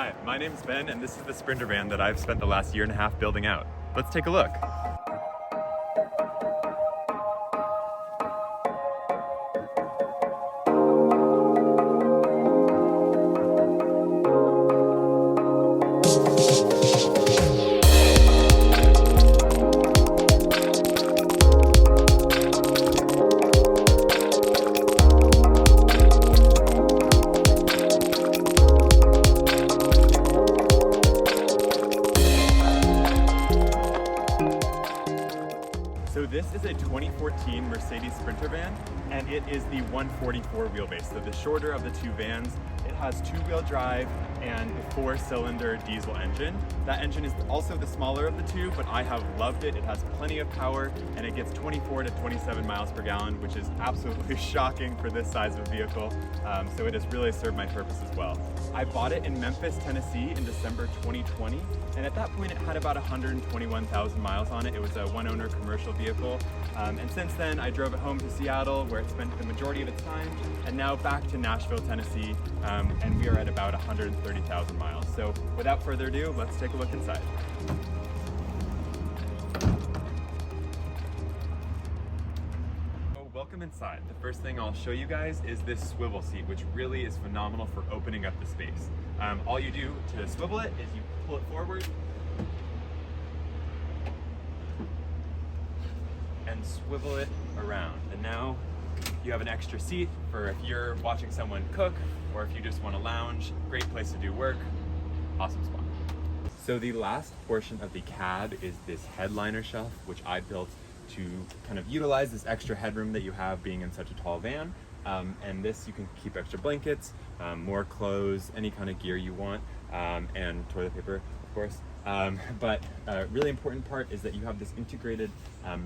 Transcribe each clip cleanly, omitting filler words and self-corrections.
Hi, my name's Ben, and this is the Sprinter van that I've spent the last year and a half building out. Let's take a look. So this is a 2014 Mercedes Sprinter van, and it is the 144 wheelbase, so the shorter of the two vans. It has two-wheel drive and a four-cylinder diesel engine. That engine is also the smaller of the two, but I have loved it. It has plenty of power, and it gets 24 to 27 miles per gallon, which is absolutely shocking for this size of a vehicle. So it has really served my purpose as well. I bought it in Memphis, Tennessee in December 2020, and at that point it had about 121,000 miles on it. It was a one-owner commercial vehicle, and since then I drove it home to Seattle, where it spent the majority of its time, and now back to Nashville, Tennessee, and we are at about 130,000 miles. So without further ado, let's take a look inside. Welcome inside. The first thing I'll show you guys is this swivel seat, which really is phenomenal for opening up the space. All you do to swivel it is you pull it forward and swivel it around. And now you have an extra seat for if you're watching someone cook or if you just want to lounge. Great place to do work. Awesome spot. So the last portion of the cab is this headliner shelf, which I built to kind of utilize this extra headroom that you have being in such a tall van. And this, you can keep extra blankets, more clothes, any kind of gear you want, and toilet paper, of course. But a really important part is that you have this integrated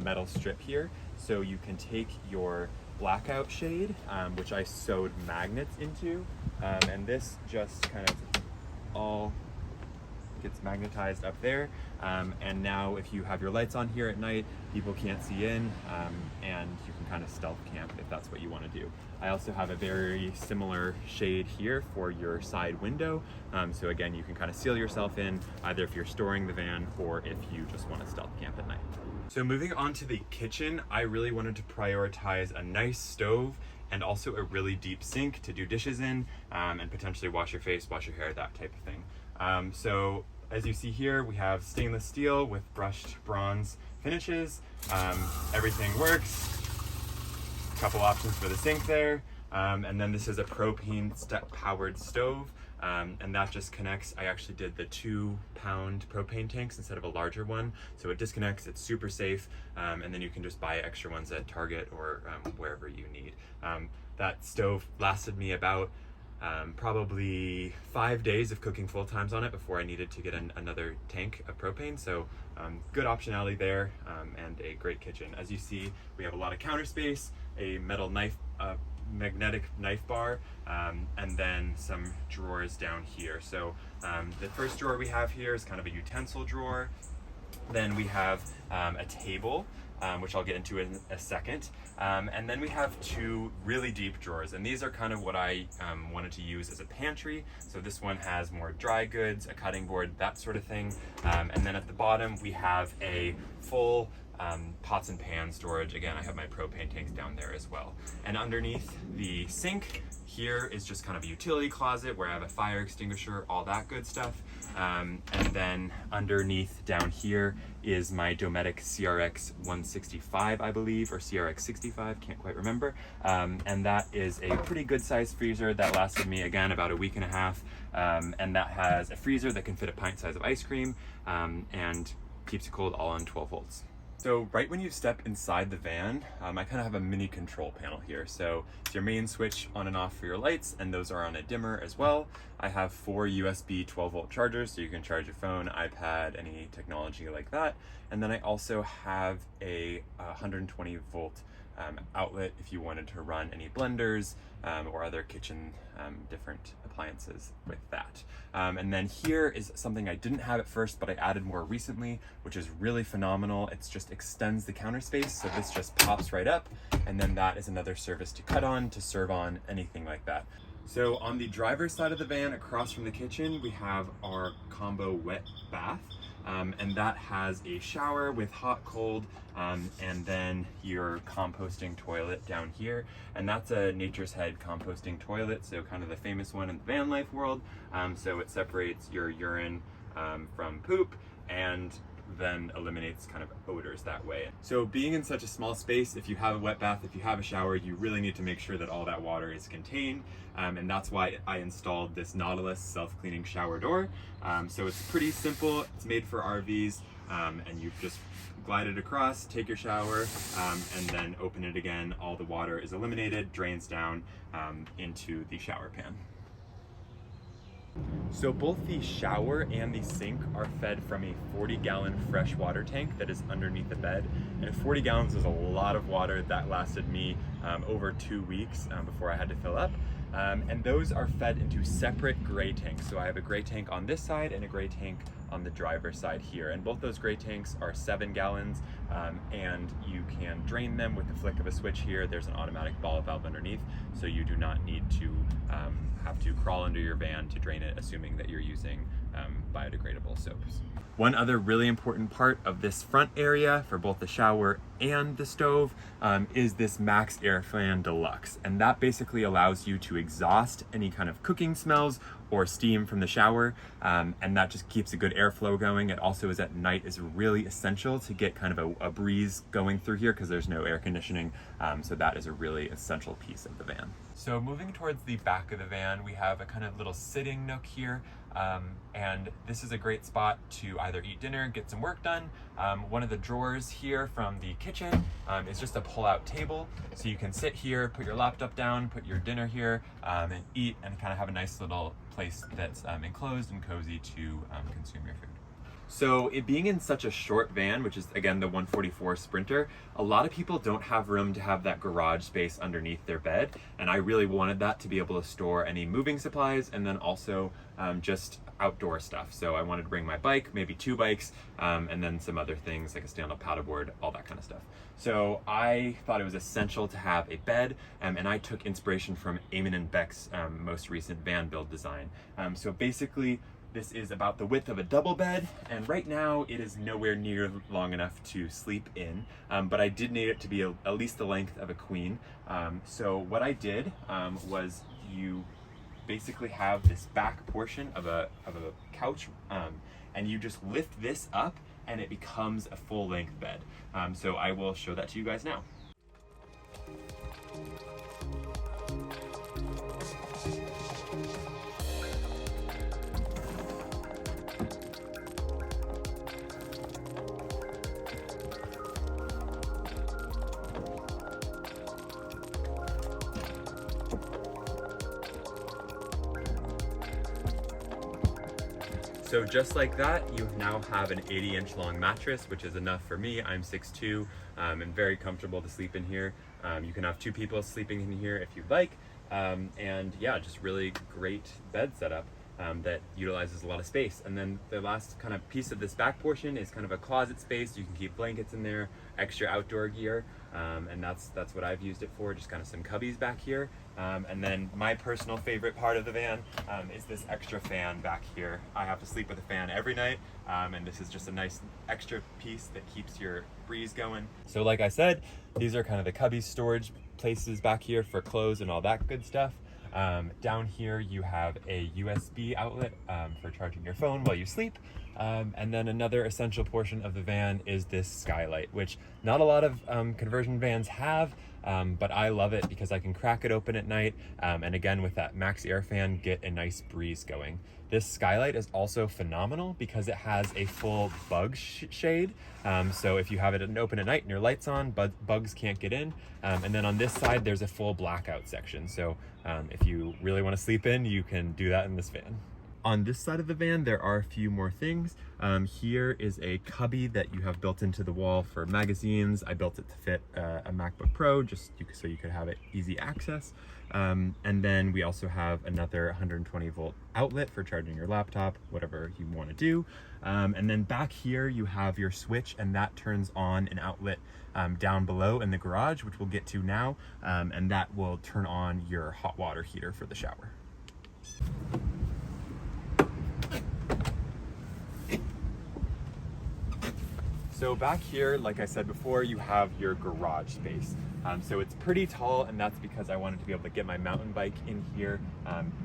metal strip here, so you can take your blackout shade, which I sewed magnets into, and this just kind of all gets magnetized up there, and now if you have your lights on here at night, people can't see in, and you can kind of stealth camp if that's what you want to do. I also have a very similar shade here for your side window, so again, you can kind of seal yourself in, either if you're storing the van or if you just want to stealth camp at night. So moving on to the kitchen, I really wanted to prioritize a nice stove and also a really deep sink to do dishes in, and potentially wash your face, wash your hair, that type of thing. So as you see here, we have stainless steel with brushed bronze finishes. Everything works. A couple options for the sink there. And then this is a propane powered stove. And that just connects. I actually did the 2-pound propane tanks instead of a larger one. So it disconnects, it's super safe. And then you can just buy extra ones at Target or wherever you need. That stove lasted me about probably 5 days of cooking full times on it before I needed to get another tank of propane. So good optionality there, and a great kitchen. As you see, we have a lot of counter space, a metal knife, magnetic knife bar, and then some drawers down here. So the first drawer we have here is kind of a utensil drawer. Then we have a table, which I'll get into in a second. And then we have two really deep drawers, and these are kind of what I wanted to use as a pantry. So this one has more dry goods, a cutting board, that sort of thing. And then at the bottom, we have a full pots and pan storage. Again, I have my propane tanks down there as well. And underneath the sink here is just kind of a utility closet where I have a fire extinguisher, all that good stuff. And then underneath down here is my Dometic CRX 165, I believe, or CRX 65, can't quite remember. And that is a pretty good sized freezer that lasted me, again, about a week and a half. And that has a freezer that can fit a pint size of ice cream, and keeps it cold all on 12 volts. So right when you step inside the van, I kind of have a mini control panel here. So it's your main switch on and off for your lights, and those are on a dimmer as well. I have 4 USB 12 volt chargers, so you can charge your phone, iPad, any technology like that. And then I also have a 120 volt outlet if you wanted to run any blenders or other kitchen different appliances with that. And then here is something I didn't have at first, but I added more recently, which is really phenomenal. It just extends the counter space, so this just pops right up, and then that is another surface to cut on, to serve on, anything like that. So on the driver's side of the van, across from the kitchen, we have our combo wet bath. And that has a shower with hot, cold, and then your composting toilet down here. And that's a Nature's Head composting toilet, so kind of the famous one in the van life world. So it separates your urine from poop and then eliminates kind of odors that way. So being in such a small space, if you have a wet bath, if you have a shower, you really need to make sure that all that water is contained. And that's why I installed this Nautilus self-cleaning shower door. So it's pretty simple, it's made for RVs, and you just glide it across, take your shower, and then open it again. All the water is eliminated, drains down into the shower pan. So both the shower and the sink are fed from a 40-gallon fresh water tank that is underneath the bed. And 40 gallons is a lot of water. That lasted me over 2 weeks before I had to fill up. And those are fed into separate gray tanks. So I have a gray tank on this side and a gray tank on the driver's side here. And both those gray tanks are 7 gallons, and you can drain them with the flick of a switch here. There's an automatic ball valve underneath, so you do not need to have to crawl under your van to drain it, assuming that you're using biodegradable soaps. One other really important part of this front area for both the shower and the stove is this Max Air Fan Deluxe. And that basically allows you to exhaust any kind of cooking smells or steam from the shower, and that just keeps a good airflow going. It also is at night is really essential to get kind of a breeze going through here because there's no air conditioning, so that is a really essential piece of the van. So moving towards the back of the van, we have a kind of little sitting nook here, and this is a great spot to either eat dinner, get some work done. One of the drawers here from the kitchen is just a pull-out table, so you can sit here, put your laptop down, put your dinner here, and eat, and kind of have a nice little place that's enclosed and cozy to consume your food. So it being in such a short van, which is again the 144 Sprinter, a lot of people don't have room to have that garage space underneath their bed, and I really wanted that to be able to store any moving supplies and then also just outdoor stuff. So I wanted to bring my bike, maybe 2 bikes, and then some other things like a stand-up paddleboard, all that kind of stuff. So I thought it was essential to have a bed, and I took inspiration from Eamon and Beck's most recent van build design. So basically, this is about the width of a double bed, and right now it is nowhere near long enough to sleep in, but I did need it to be at least the length of a queen. So what I did was you basically have this back portion of a couch, and you just lift this up and it becomes a full-length bed. So I will show that to you guys now. So just like that, you now have an 80-inch long mattress, which is enough for me. I'm 6'2", and very comfortable to sleep in here. You can have 2 people sleeping in here if you'd like. And yeah, just really great bed setup that utilizes a lot of space. And then the last kind of piece of this back portion is kind of a closet space. You can keep blankets in there, extra outdoor gear, and that's what I've used it for, just kind of some cubbies back here. And then my personal favorite part of the van is this extra fan back here. I have to sleep with a fan every night, and this is just a nice extra piece that keeps your breeze going. So like I said, these are kind of the cubby storage places back here for clothes and all that good stuff. Down here you have a USB outlet for charging your phone while you sleep. And then another essential portion of the van is this skylight, which not a lot of conversion vans have, but I love it because I can crack it open at night, and again with that Max Air Fan, get a nice breeze going. This skylight is also phenomenal because it has a full bug shade, so if you have it open at night and your light's on, bugs can't get in. And then on this side there's a full blackout section, so if you really want to sleep in, you can do that in this van. On this side of the van, there are a few more things. Here is a cubby that you have built into the wall for magazines. I built it to fit a MacBook Pro, so you could have it easy access. And then we also have another 120 volt outlet for charging your laptop, whatever you want to do. And then back here you have your switch, and that turns on an outlet down below in the garage, which we'll get to now. And that will turn on your hot water heater for the shower. So back here, like I said before, you have your garage space. So it's pretty tall, and that's because I wanted to be able to get my mountain bike in here.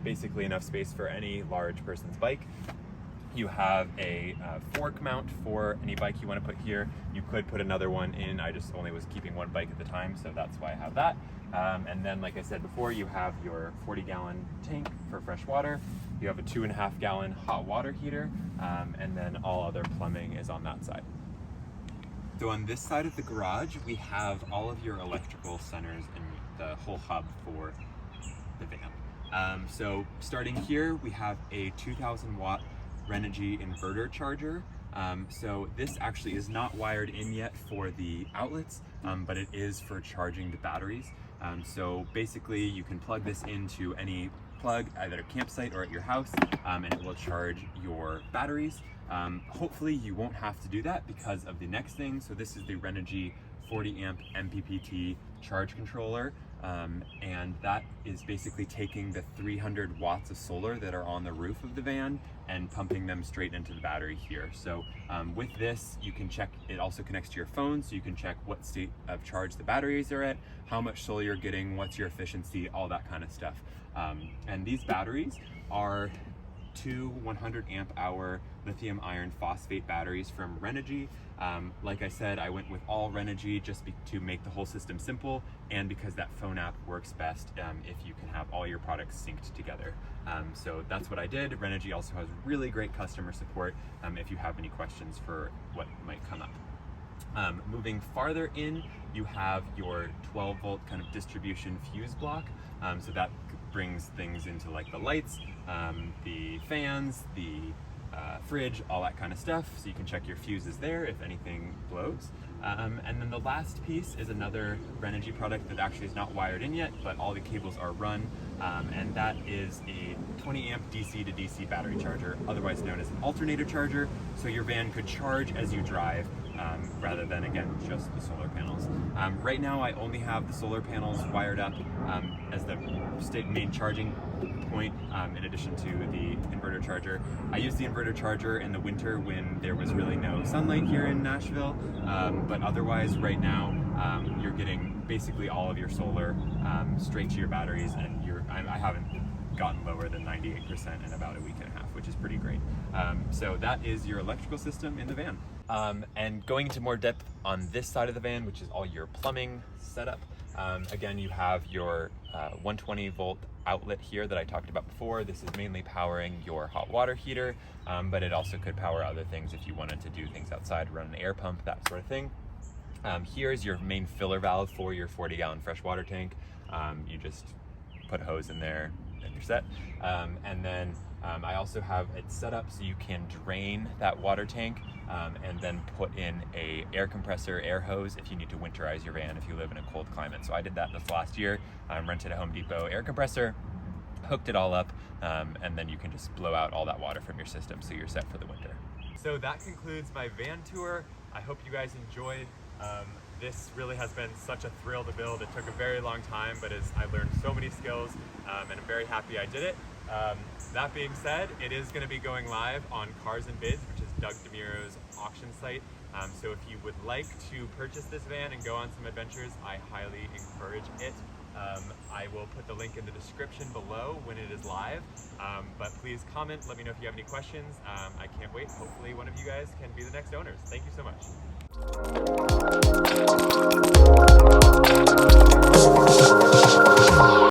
Basically enough space for any large person's bike. You have a fork mount for any bike you want to put here. You could put another one in. I just only was keeping one bike at the time, so that's why I have that. And then, like I said before, you have your 40-gallon tank for fresh water. You have a 2.5-gallon hot water heater, and then all other plumbing is on that side. So on this side of the garage, we have all of your electrical centers and the whole hub for the van. So starting here, we have a 2,000 watt Renogy inverter charger. So this actually is not wired in yet for the outlets, but it is for charging the batteries. So basically you can plug this into any plug either at a campsite or at your house, and it will charge your batteries. Hopefully you won't have to do that because of the next thing. So this is the Renogy 40 amp MPPT charge controller, and that is basically taking the 300 watts of solar that are on the roof of the van and pumping them straight into the battery here. So with this, you can check, it also connects to your phone, so you can check what state of charge the batteries are at, how much solar you're getting, what's your efficiency, all that kind of stuff. And these batteries are two 100 amp hour lithium iron phosphate batteries from Renogy. Like I said, I went with all Renogy just to make the whole system simple, and because that phone app works best if you can have all your products synced together. So that's what I did. Renogy also has really great customer support if you have any questions for what might come up. Moving farther in, you have your 12 volt kind of distribution fuse block. So that brings things into like the lights, the fans, the fridge, all that kind of stuff. So you can check your fuses there if anything blows. And then the last piece is another Renogy product that actually is not wired in yet, but all the cables are run. And that is a 20 amp DC to DC battery charger, otherwise known as an alternator charger. So your van could charge as you drive, rather than, again, just the solar panels. Right now I only have the solar panels wired up as the main charging point, in addition to the inverter charger. I use the inverter charger in the winter when there was really no sunlight here in Nashville, but otherwise right now you're getting basically all of your solar straight to your batteries, and I haven't gotten lower than 98% in about a week and a half, which is pretty great. So that is your electrical system in the van. And going into more depth on this side of the van, which is all your plumbing setup, again, you have your 120 volt outlet here that I talked about before. This is mainly powering your hot water heater, but it also could power other things if you wanted to do things outside, run an air pump, that sort of thing. Here is your main filler valve for your 40-gallon freshwater tank. You just put a hose in there and you're set. And then I also have it set up so you can drain that water tank and then put in a air compressor, air hose if you need to winterize your van if you live in a cold climate. So I did that this last year. Rented a Home Depot air compressor, hooked it all up, and then you can just blow out all that water from your system so you're set for the winter. So that concludes my van tour. I hope you guys enjoyed. This really has been such a thrill to build. It took a very long time, but I learned so many skills, and I'm very happy I did it. That being said, it is going to be going live on Cars and Bids, which is Doug DeMuro's auction site. So if you would like to purchase this van and go on some adventures, I highly encourage it. I will put the link in the description below when it is live, but please comment, let me know if you have any questions. I can't wait. Hopefully one of you guys can be the next owners. Thank you so much.